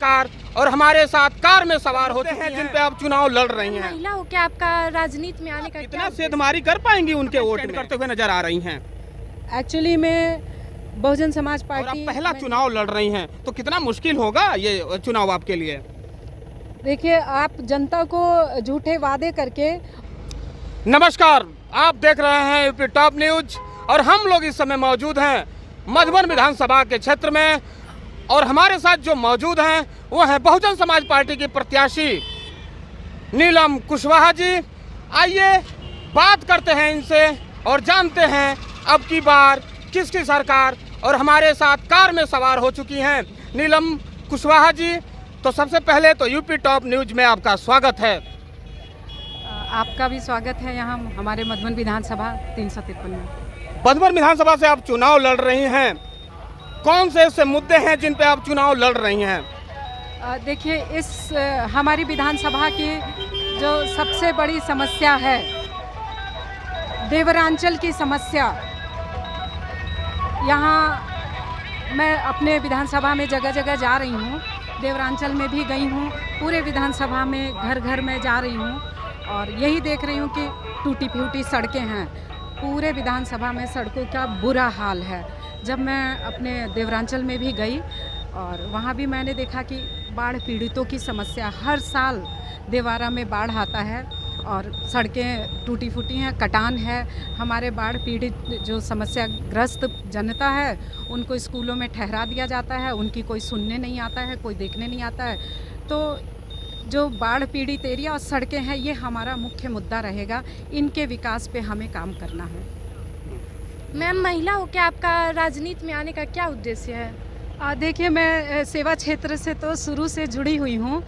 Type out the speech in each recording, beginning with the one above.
सरकार और हमारे साथ कार में सवार होते हैं जिन पे आप चुनाव लड़ रही हैं। महिला हो क्या आपका राजनीति में आने का कितना सेधमारी कर पाएंगी उनके वोट करते हुए नजर आ रही हैं। एक्चुअली मैं बहुजन समाज और पार्टी आप पहला चुनाव लड़ रही हैं तो कितना मुश्किल होगा ये चुनाव आपके लिए। देखिए, आप जनता को झूठे वादे करके। नमस्कार, आप देख रहे हैं यूपी टॉप न्यूज और हम लोग इस समय मौजूद हैं मधुबन विधानसभा के क्षेत्र में और हमारे साथ जो मौजूद हैं वो है बहुजन समाज पार्टी की प्रत्याशी नीलम कुशवाहा जी। आइए बात करते हैं इनसे और जानते हैं अब की बार किसकी सरकार, और हमारे साथ कार में सवार हो चुकी हैं नीलम कुशवाहा जी। तो सबसे पहले तो यूपी टॉप न्यूज में आपका स्वागत है। आपका भी स्वागत है यहाँ हमारे मधुबन विधानसभा 353 में। मधुबन विधानसभा से आप चुनाव लड़ रही हैं, कौन से ऐसे मुद्दे हैं जिन पे आप चुनाव लड़ रही हैं? देखिए, इस हमारी विधानसभा की जो सबसे बड़ी समस्या है देवरांचल की समस्या। यहाँ मैं अपने विधानसभा में जगह जगह जा रही हूँ, देवरांचल में भी गई हूँ, पूरे विधानसभा में घर घर में जा रही हूँ और यही देख रही हूँ कि टूटी फूटी सड़कें हैं। पूरे विधानसभा में सड़कों का बुरा हाल है। जब मैं अपने देवरांचल में भी गई और वहाँ भी मैंने देखा कि बाढ़ पीड़ितों की समस्या, हर साल देवारा में बाढ़ आता है और सड़कें टूटी फूटी हैं, कटान है। हमारे बाढ़ पीड़ित जो समस्याग्रस्त जनता है उनको स्कूलों में ठहरा दिया जाता है, उनकी कोई सुनने नहीं आता है, कोई देखने नहीं आता है। तो जो बाढ़ पीड़ित एरिया और सड़कें हैं ये हमारा मुख्य मुद्दा रहेगा, इनके विकास पे हमें काम करना है। मैम, महिला हो क्या आपका राजनीति में आने का क्या उद्देश्य है? देखिए, मैं सेवा क्षेत्र से तो शुरू से जुड़ी हुई हूँ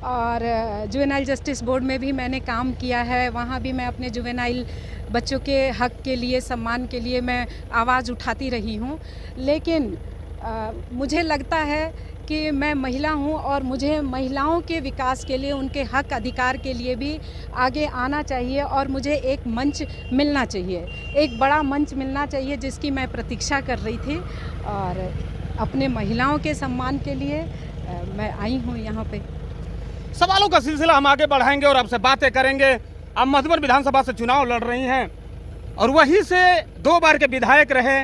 और जुवेनाइल जस्टिस बोर्ड में भी मैंने काम किया है। वहाँ भी मैं अपने जुवेनाइल बच्चों के हक के लिए, सम्मान के लिए मैं आवाज़ उठाती रही हूँ। लेकिन मुझे लगता है कि मैं महिला हूँ और मुझे महिलाओं के विकास के लिए, उनके हक अधिकार के लिए भी आगे आना चाहिए और मुझे एक मंच मिलना चाहिए, एक बड़ा मंच मिलना चाहिए जिसकी मैं प्रतीक्षा कर रही थी। और अपने महिलाओं के सम्मान के लिए मैं आई हूँ यहाँ पे। सवालों का सिलसिला हम आगे बढ़ाएंगे और आपसे बातें करेंगे। आप मधुबन विधानसभा से चुनाव लड़ रही हैं और वहीं से 2 बार के विधायक रहे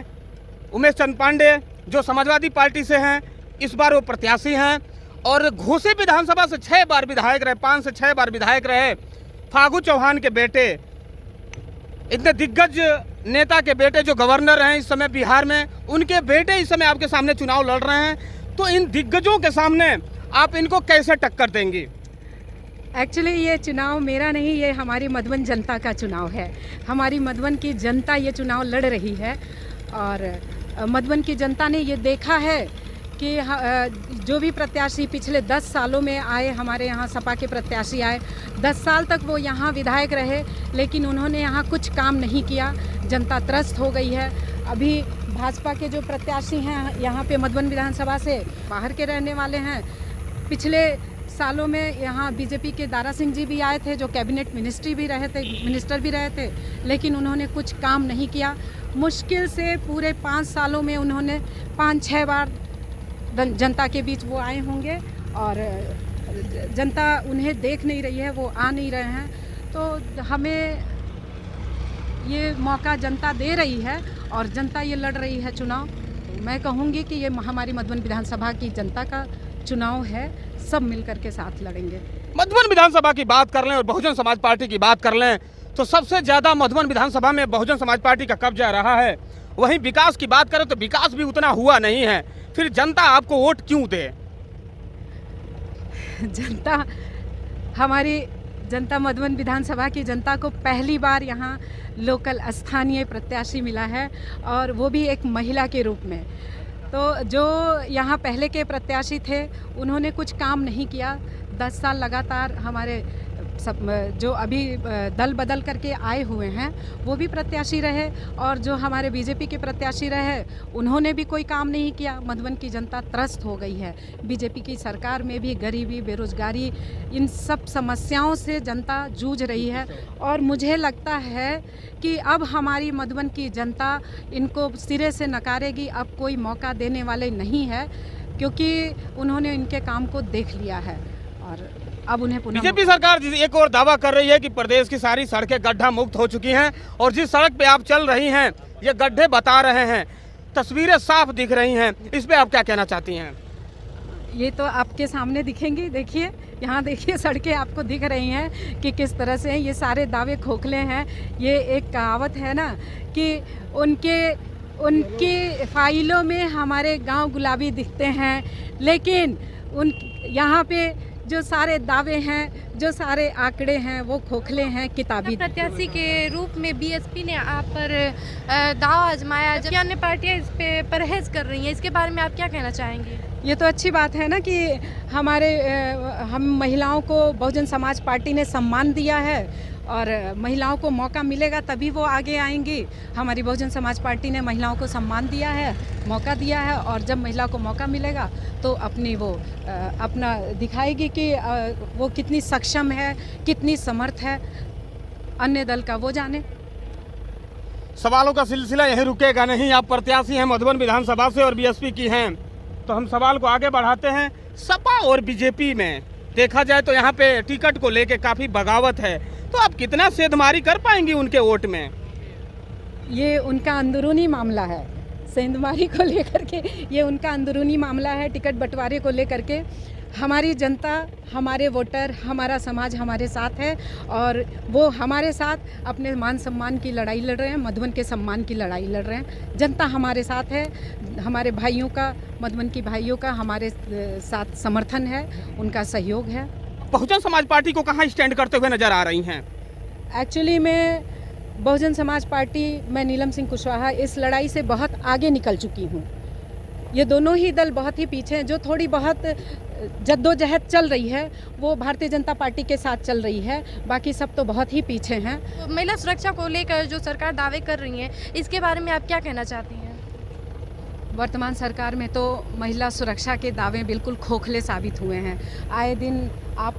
उमेश चंद पांडे जो समाजवादी पार्टी से हैं, इस बार वो प्रत्याशी हैं। और घोसी विधानसभा से 6 बार विधायक रहे, 5 से 6 बार विधायक रहे फागू चौहान के बेटे, इतने दिग्गज नेता के बेटे जो गवर्नर हैं इस समय बिहार में, उनके बेटे इस समय आपके सामने चुनाव लड़ रहे हैं। तो इन दिग्गजों के सामने आप इनको कैसे टक्कर देंगी? एक्चुअली ये चुनाव मेरा नहीं, ये हमारी मधुबन जनता का चुनाव है। हमारी मधुबन की जनता ये चुनाव लड़ रही है और मधुबन की जनता ने ये देखा है कि जो भी प्रत्याशी पिछले 10 सालों में आए, हमारे यहाँ सपा के प्रत्याशी आए, 10 साल तक वो यहाँ विधायक रहे लेकिन उन्होंने यहाँ कुछ काम नहीं किया। जनता त्रस्त हो गई है। अभी भाजपा के जो प्रत्याशी हैं यहाँ पे मधुबन विधानसभा से बाहर के रहने वाले हैं, पिछले सालों में यहाँ बीजेपी के दारा सिंह जी भी आए थे जो कैबिनेट मिनिस्टर भी रहे थे, लेकिन उन्होंने कुछ काम नहीं किया। मुश्किल से पूरे 5 सालों में उन्होंने 5-6 बार जनता के बीच वो आए होंगे और जनता उन्हें देख नहीं रही है, वो आ नहीं रहे हैं। तो हमें ये मौका जनता दे रही है और जनता ये लड़ रही है चुनाव। तो मैं कहूँगी कि ये हमारी मधुबन विधानसभा की जनता का चुनाव है, सब मिलकर के साथ लड़ेंगे। मधुबन विधानसभा की बात कर लें और बहुजन समाज पार्टी की बात कर लें तो सबसे ज़्यादा मधुबन विधानसभा में बहुजन समाज पार्टी का कब्जा रहा है। वहीं विकास की बात करें तो विकास भी उतना हुआ नहीं है, फिर जनता आपको वोट क्यों दे? जनता, हमारी जनता, मधुबन विधानसभा की जनता को पहली बार यहाँ लोकल स्थानीय प्रत्याशी मिला है और वो भी एक महिला के रूप में। तो जो यहाँ पहले के प्रत्याशी थे उन्होंने कुछ काम नहीं किया। 10 साल लगातार हमारे सब जो अभी दल बदल करके आए हुए हैं वो भी प्रत्याशी रहे और जो हमारे बीजेपी के प्रत्याशी रहे उन्होंने भी कोई काम नहीं किया। मधुबन की जनता त्रस्त हो गई है। बीजेपी की सरकार में भी गरीबी, बेरोजगारी, इन सब समस्याओं से जनता जूझ रही है और मुझे लगता है कि अब हमारी मधुबन की जनता इनको सिरे से नकारेगी। अब कोई मौका देने वाले नहीं है क्योंकि उन्होंने इनके काम को देख लिया है और अब उन्हें पुनः बीजेपी सरकार एक और दावा कर रही है कि प्रदेश की सारी सड़कें गड्ढा मुक्त हो चुकी हैं और जिस सड़क पे आप चल रही हैं ये गड्ढे बता रहे हैं, तस्वीरें साफ दिख रही हैं, इस पे आप क्या कहना चाहती हैं? ये तो आपके सामने दिखेंगी, देखिए यहाँ देखिए सड़कें आपको दिख रही हैं कि किस तरह से ये सारे दावे खोखले हैं। ये एक कहावत है ना कि उनकी फाइलों में हमारे गांव गुलाबी दिखते हैं, लेकिन यहाँ पे जो सारे दावे हैं, जो सारे आंकड़े हैं वो खोखले हैं, किताबी। प्रत्याशी के रूप में बीएसपी ने आप पर दाव आजमाया, जबकि अन्य पार्टियां इस पे परहेज कर रही हैं, इसके बारे में आप क्या कहना चाहेंगे? ये तो अच्छी बात है ना कि हम महिलाओं को बहुजन समाज पार्टी ने सम्मान दिया है और महिलाओं को मौका मिलेगा तभी वो आगे आएंगी। हमारी बहुजन समाज पार्टी ने महिलाओं को सम्मान दिया है, मौका दिया है और जब महिला को मौका मिलेगा तो अपना दिखाएगी कि वो कितनी सक्षम है, कितनी समर्थ है। अन्य दल का वो जाने। सवालों का सिलसिला यहीं रुकेगा नहीं। आप प्रत्याशी हैं मधुबन विधानसभा से और बीएसपी की हैं, तो हम सवाल को आगे बढ़ाते हैं। सपा और बीजेपी में देखा जाए तो यहाँ पे टिकट को लेके काफ़ी बगावत है, तो आप कितना सेंधमारी कर पाएंगी उनके वोट में? ये उनका अंदरूनी मामला है, सेंधमारी को लेकर के ये उनका अंदरूनी मामला है। टिकट बंटवारे को लेकर के हमारी जनता, हमारे वोटर, हमारा समाज हमारे साथ है और वो हमारे साथ अपने मान सम्मान की लड़ाई लड़ रहे हैं, मधुबन के सम्मान की लड़ाई लड़ रहे हैं। जनता हमारे साथ है, हमारे भाइयों का, मधुबन की भाइयों का हमारे साथ समर्थन है, उनका सहयोग है। बहुजन समाज पार्टी को कहाँ स्टैंड करते हुए नजर आ रही हैं? एक्चुअली में बहुजन समाज पार्टी, मैं नीलम सिंह कुशवाहा, इस लड़ाई से बहुत आगे निकल चुकी हूँ। ये दोनों ही दल बहुत ही पीछे हैं। जो थोड़ी बहुत जद्दोजहद चल रही है वो भारतीय जनता पार्टी के साथ चल रही है, बाकी सब तो बहुत ही पीछे हैं। तो महिला सुरक्षा को लेकर जो सरकार दावे कर रही है, इसके बारे में आप क्या कहना चाहती हैं? वर्तमान सरकार में तो महिला सुरक्षा के दावे बिल्कुल खोखले साबित हुए हैं। आए दिन आप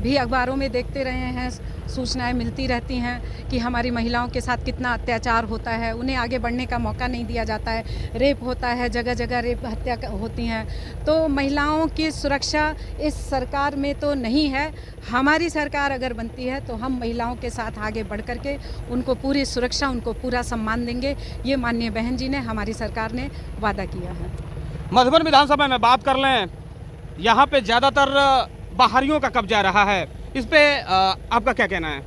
भी अखबारों में देखते रहे हैं, सूचनाएं मिलती रहती हैं कि हमारी महिलाओं के साथ कितना अत्याचार होता है, उन्हें आगे बढ़ने का मौका नहीं दिया जाता है, रेप होता है, जगह जगह रेप हत्या होती हैं। तो महिलाओं की सुरक्षा इस सरकार में तो नहीं है। हमारी सरकार अगर बनती है तो हम महिलाओं के साथ आगे बढ़ कर के उनको पूरी सुरक्षा, उनको पूरा सम्मान देंगे। ये माननीय बहन जी ने, हमारी सरकार ने वादा किया है। मधुबन विधानसभा में बात कर लें, यहाँ पे ज़्यादातर बाहरियों का कब्जा रहा है, इस पे आपका क्या कहना है?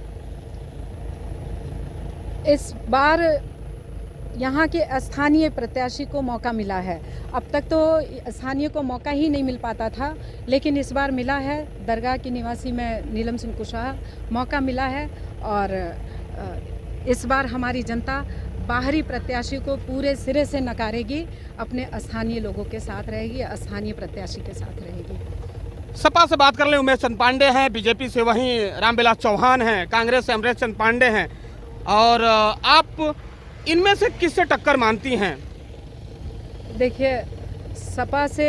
इस बार यहाँ के स्थानीय प्रत्याशी को मौका मिला है। अब तक तो स्थानीय को मौका ही नहीं मिल पाता था, लेकिन इस बार मिला है। दरगाह की निवासी में नीलम सिंह कुशवाहा, मौका मिला है और इस बार हमारी जनता बाहरी प्रत्याशी को पूरे सिरे से नकारेगी, अपने स्थानीय लोगों के साथ रहेगी, स्थानीय प्रत्याशी के साथ रहेगी। सपा से बात कर लें, उमेश चंद पांडे हैं, बीजेपी से वहीं रामविलास चौहान हैं, कांग्रेस से अमरेश चंद पांडे हैं, और आप इनमें से किससे टक्कर मानती हैं? देखिए, सपा से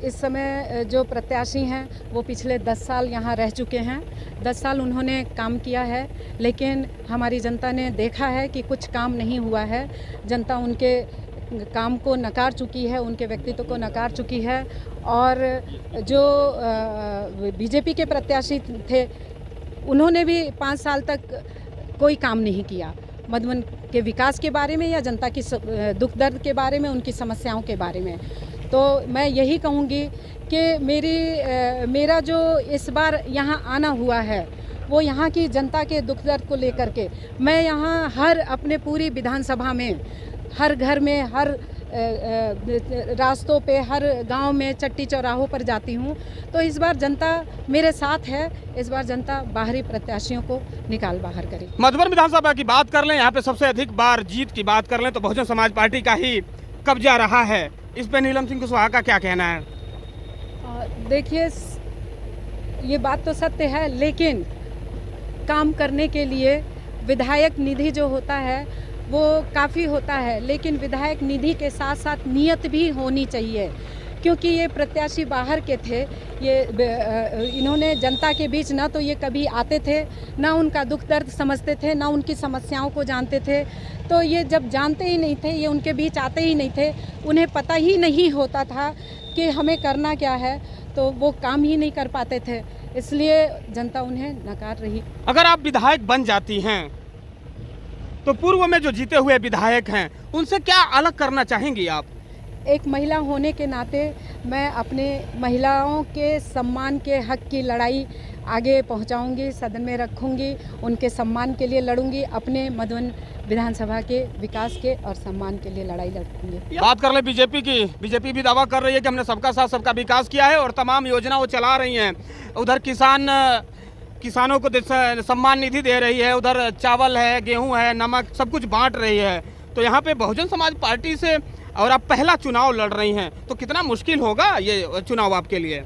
इस समय जो प्रत्याशी हैं वो पिछले 10 साल यहाँ रह चुके हैं। 10 साल उन्होंने काम किया है, लेकिन हमारी जनता ने देखा है कि कुछ काम नहीं हुआ है। जनता उनके काम को नकार चुकी है, उनके व्यक्तित्व को नकार चुकी है। और जो बीजेपी के प्रत्याशी थे उन्होंने भी 5 साल तक कोई काम नहीं किया मधुबन के विकास के बारे में या जनता की दुख दर्द के बारे में, उनकी समस्याओं के बारे में। तो मैं यही कहूँगी कि मेरा जो इस बार यहाँ आना हुआ है वो यहाँ की जनता के दुख दर्द को लेकर के, मैं यहाँ अपने पूरी विधानसभा में, हर घर में, हर रास्तों पे, हर गांव में, चट्टी चौराहों पर जाती हूँ। तो इस बार जनता मेरे साथ है। इस बार जनता बाहरी प्रत्याशियों को निकाल बाहर करे। मधुबन विधानसभा की बात कर लें, यहाँ पे सबसे अधिक बार जीत की बात कर लें तो बहुजन समाज पार्टी का ही कब्जा रहा है। इस पे नीलम सिंह कुशवाहा का क्या कहना है? देखिए, ये बात तो सत्य है, लेकिन काम करने के लिए विधायक निधि जो होता है वो काफ़ी होता है, लेकिन विधायक निधि के साथ साथ नियत भी होनी चाहिए। क्योंकि ये प्रत्याशी बाहर के थे, ये इन्होंने जनता के बीच ना तो ये कभी आते थे, ना उनका दुख दर्द समझते थे, ना उनकी समस्याओं को जानते थे। तो ये जब जानते ही नहीं थे, ये उनके बीच आते ही नहीं थे, उन्हें पता ही नहीं होता था कि हमें करना क्या है, तो वो काम ही नहीं कर पाते थे, इसलिए जनता उन्हें नकार रही। अगर आप विधायक बन जाती हैं तो पूर्व में जो जीते हुए विधायक हैं उनसे क्या अलग करना चाहेंगी आप? एक महिला होने के नाते मैं अपने महिलाओं के सम्मान के हक की लड़ाई आगे पहुंचाऊंगी, सदन में रखूंगी, उनके सम्मान के लिए लड़ूंगी, अपने मधुबन विधानसभा के विकास के और सम्मान के लिए लड़ाई लड़ूंगी। बात कर ले बीजेपी की, बीजेपी भी दावा कर रही है कि हमने सबका साथ सबका विकास किया है और तमाम योजना वो चला रही हैं। उधर किसानों को सम्मान निधि दे रही है, उधर चावल है, गेहूं है, नमक, सब कुछ बांट रही है। तो यहाँ पे बहुजन समाज पार्टी से और आप पहला चुनाव लड़ रही हैं, तो कितना मुश्किल होगा ये चुनाव आपके लिए?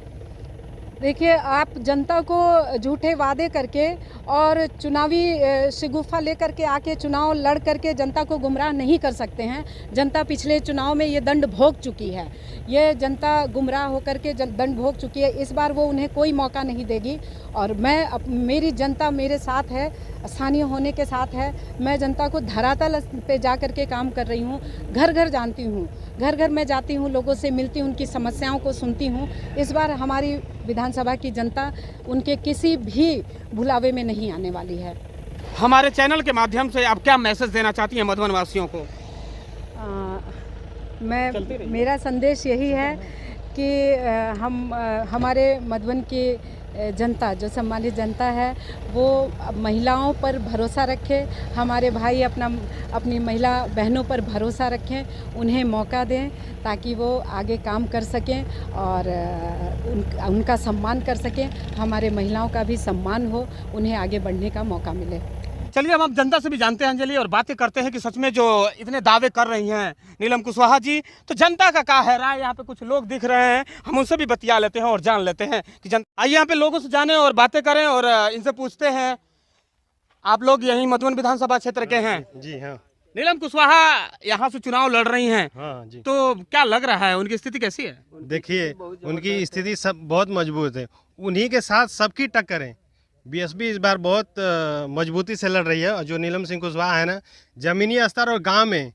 देखिए, आप जनता को झूठे वादे करके और चुनावी शगुफा लेकर के आके चुनाव लड़ करके जनता को गुमराह नहीं कर सकते हैं। जनता पिछले चुनाव में ये दंड भोग चुकी है, ये जनता गुमराह होकर के दंड भोग चुकी है। इस बार वो उन्हें कोई मौका नहीं देगी और मेरी जनता मेरे साथ है, स्थानीय होने के साथ है। मैं जनता को धरातल पे जा कर के काम कर रही हूँ, घर घर जानती हूँ, घर घर में जाती हूँ, लोगों से मिलती हूँ, उनकी समस्याओं को सुनती हूँ। इस बार हमारी विधानसभा की जनता उनके किसी भी भुलावे में नहीं आने वाली है। हमारे चैनल के माध्यम से आप क्या मैसेज देना चाहती हैं मधुबन वासियों को? मेरा संदेश यही है कि हमारे मधुबन की जनता, जो सम्मानित जनता है, वो महिलाओं पर भरोसा रखे, हमारे भाई अपनी महिला बहनों पर भरोसा रखें, उन्हें मौका दें ताकि वो आगे काम कर सकें और उनका सम्मान कर सकें, हमारे महिलाओं का भी सम्मान हो, उन्हें आगे बढ़ने का मौका मिले। चलिए अब हम जनता से भी जानते हैं अंजलि, और बातें करते हैं कि सच में जो इतने दावे कर रही हैं नीलम कुशवाहा जी, तो जनता का क्या है राय? यहाँ पे कुछ लोग दिख रहे हैं, हम उनसे भी बतिया लेते हैं और जान लेते हैं कि जनता। आइए यहाँ पे लोगों से जाने और बातें करें और इनसे पूछते हैं। आप लोग यही मधुबन विधानसभा क्षेत्र के हैं? जी हाँ। नीलम कुशवाहा यहाँ से चुनाव लड़ रही हैं। हाँ जी। तो क्या लग रहा है, उनकी स्थिति कैसी है? देखिए, उनकी स्थिति सब बहुत मजबूत है, उन्हीं के साथ सबकी टक्कर है। बीएसपी इस बार बहुत मजबूती से लड़ रही है और जो नीलम सिंह कुशवाहा है ना, ज़मीनी स्तर और गांव में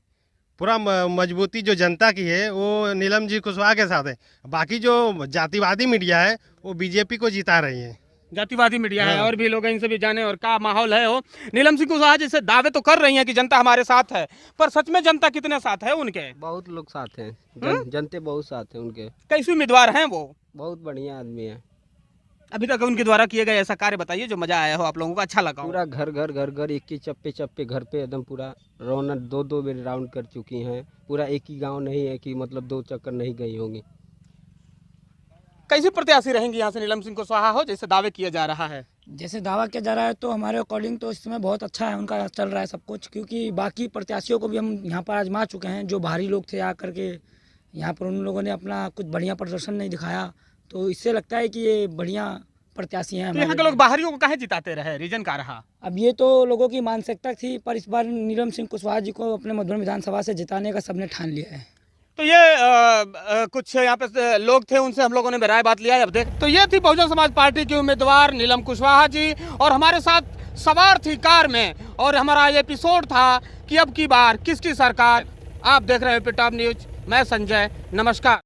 पूरा मजबूती जो जनता की है वो नीलम जी कुशवाहा के साथ है। बाकी जो जातिवादी मीडिया है वो बीजेपी को जिता रही है। जातिवादी मीडिया है, और भी लोग इनसे भी जाने और क्या माहौल है। हो नीलम सिंह कुशवाहा जैसे दावे तो कर रही हैं कि जनता हमारे साथ है, पर सच में जनता कितने साथ है उनके? बहुत लोग साथ हैं, जनते बहुत साथ हैं उनके। कैसे उम्मीदवार हैं वो? बहुत बढ़िया आदमी है। अभी तक उनके द्वारा किए गए ऐसा कार्य बताइए जो मजा आया हो, आप लोगों को अच्छा लगा हो। पूरा घर एक ही चप्पे घर पे एकदम पूरा रौनक, दो बेर राउंड कर चुकी हैं। पूरा एक ही गांव नहीं है कि मतलब 2 चक्कर नहीं गई होंगी। कैसे प्रत्याशी रहेंगी यहाँ से नीलम सिंह कुशवाहा हो जैसे दावे किया जा रहा है? जैसे दावा किया जा रहा है तो हमारे अकॉर्डिंग तो इस समय बहुत अच्छा है, उनका चल रहा है सब कुछ, क्योंकि बाकी प्रत्याशियों को भी हम यहाँ पर आजमा चुके हैं। जो बाहरी लोग थे आकर के यहाँ पर, उन लोगों ने अपना कुछ बढ़िया प्रदर्शन नहीं दिखाया, तो इससे लगता है कि ये बढ़िया प्रत्याशी हैं। तो यहाँ के लोग बाहरियों को काहे जिताते रहे, रीजन क्या रहा? अब ये तो लोगों की मानसिकता थी, पर इस बार नीलम सिंह कुशवाहा जी को अपने मधुबन विधानसभा से जिताने का सबने ठान लिया है। तो ये कुछ यहाँ पे लोग थे, उनसे हम लोगों ने राय बात लिया है। अब देख, तो ये थी बहुजन समाज पार्टी की उम्मीदवार नीलम कुशवाहा जी, और हमारे साथ सवार थी कार में, और हमारा ये एपिसोड था कि अब की बार किसकी सरकार। आप देख रहे हैं टॉप न्यूज, मैं संजय, नमस्कार।